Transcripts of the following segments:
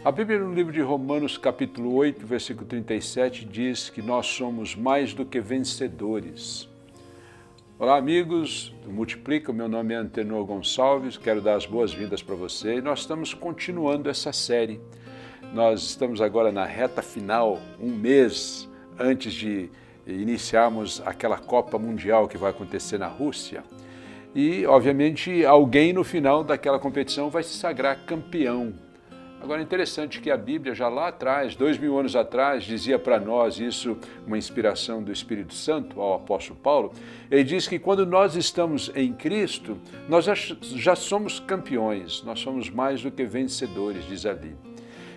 A Bíblia, no livro de Romanos, capítulo 8, versículo 37, diz que nós somos mais do que vencedores. Olá, amigos do Multiplica, o meu nome é Antenor Gonçalves, quero dar as boas-vindas para você e nós estamos continuando essa série. Nós estamos agora na reta final, um mês antes de iniciarmos aquela Copa Mundial que vai acontecer na Rússia. E, obviamente, alguém no final daquela competição vai se sagrar campeão. Agora é interessante que a Bíblia já lá atrás, 2000 anos atrás, dizia para nós isso, uma inspiração do Espírito Santo ao apóstolo Paulo. Ele diz que quando nós estamos em Cristo, nós já somos campeões, nós somos mais do que vencedores, diz ali.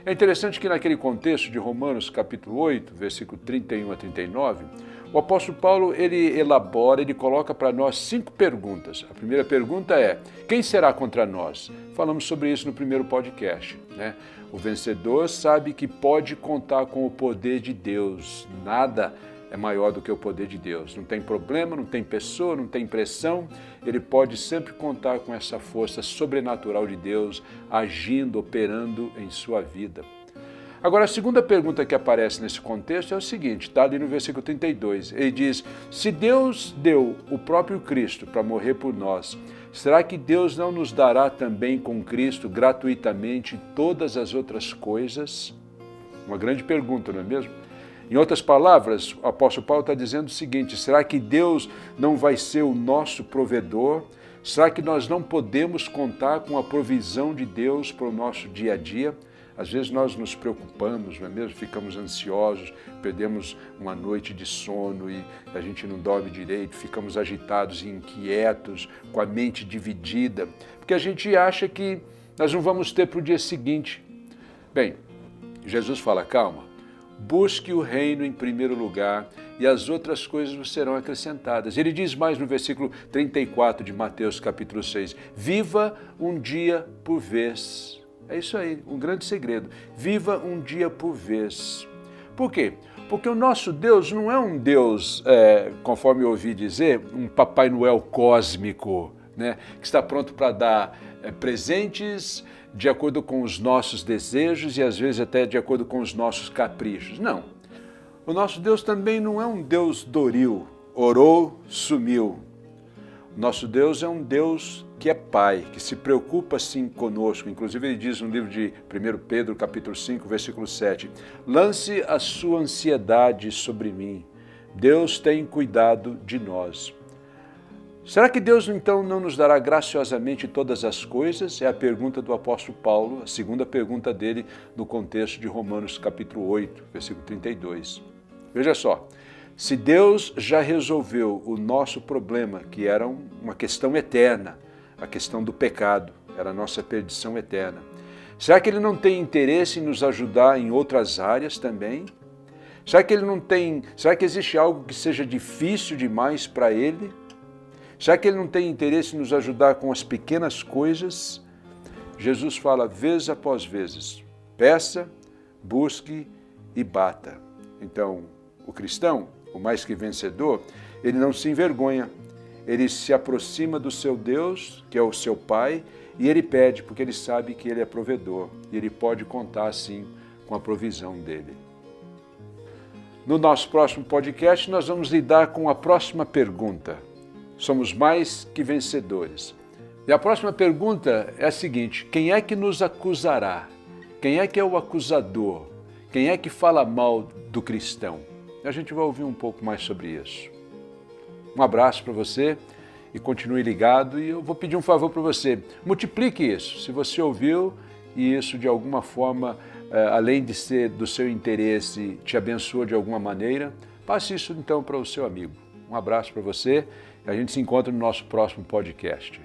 É interessante que naquele contexto de Romanos capítulo 8, versículo 31 a 39, o apóstolo Paulo ele elabora, ele coloca para nós 5 perguntas. A primeira pergunta é, quem será contra nós? Falamos sobre isso no primeiro podcast, né? O vencedor sabe que pode contar com o poder de Deus. Nada é maior do que o poder de Deus. Não tem problema, não tem pessoa, não tem pressão. Ele pode sempre contar com essa força sobrenatural de Deus agindo, operando em sua vida. Agora, a segunda pergunta que aparece nesse contexto é o seguinte, está ali no versículo 32. Ele diz, se Deus deu o próprio Cristo para morrer por nós, será que Deus não nos dará também com Cristo gratuitamente todas as outras coisas? Uma grande pergunta, não é mesmo? Em outras palavras, o apóstolo Paulo está dizendo o seguinte, será que Deus não vai ser o nosso provedor? Será que nós não podemos contar com a provisão de Deus para o nosso dia a dia? Às vezes nós nos preocupamos, não é mesmo? Ficamos ansiosos, perdemos uma noite de sono e a gente não dorme direito, ficamos agitados e inquietos, com a mente dividida, porque a gente acha que nós não vamos ter para o dia seguinte. Bem, Jesus fala, calma, busque o reino em primeiro lugar e as outras coisas vos serão acrescentadas. Ele diz mais no versículo 34 de Mateus capítulo 6, viva um dia por vez. É isso aí, um grande segredo. Viva um dia por vez. Por quê? Porque o nosso Deus não é um Deus, conforme eu ouvi dizer, um Papai Noel cósmico, né, que está pronto para dar presentes de acordo com os nossos desejos e às vezes até de acordo com os nossos caprichos. Não. O nosso Deus também não é um Deus doril, orou, sumiu. O nosso Deus é um Deus que é Pai, que se preocupa sim conosco. Inclusive ele diz no livro de 1 Pedro, capítulo 5, versículo 7, lance a sua ansiedade sobre mim. Deus tem cuidado de nós. Será que Deus então não nos dará graciosamente todas as coisas? É a pergunta do apóstolo Paulo, a segunda pergunta dele no contexto de Romanos capítulo 8, versículo 32. Veja só. Se Deus já resolveu o nosso problema, que era uma questão eterna, a questão do pecado, era a nossa perdição eterna, será que Ele não tem interesse em nos ajudar em outras áreas também? Será que existe algo que seja difícil demais para Ele? Será que Ele não tem interesse em nos ajudar com as pequenas coisas? Jesus fala vez após vezes, peça, busque e bata. Então, o cristão, o mais que vencedor, ele não se envergonha, ele se aproxima do seu Deus, que é o seu Pai, e ele pede, porque ele sabe que ele é provedor, e ele pode contar, sim, com a provisão dele. No nosso próximo podcast, nós vamos lidar com a próxima pergunta. Somos mais que vencedores. E a próxima pergunta é a seguinte, quem é que nos acusará? Quem é que é o acusador? Quem é que fala mal do cristão? A gente vai ouvir um pouco mais sobre isso. Um abraço para você e continue ligado. E eu vou pedir um favor para você. Multiplique isso. Se você ouviu e isso de alguma forma, além de ser do seu interesse, te abençoa de alguma maneira, passe isso então para o seu amigo. Um abraço para você e a gente se encontra no nosso próximo podcast.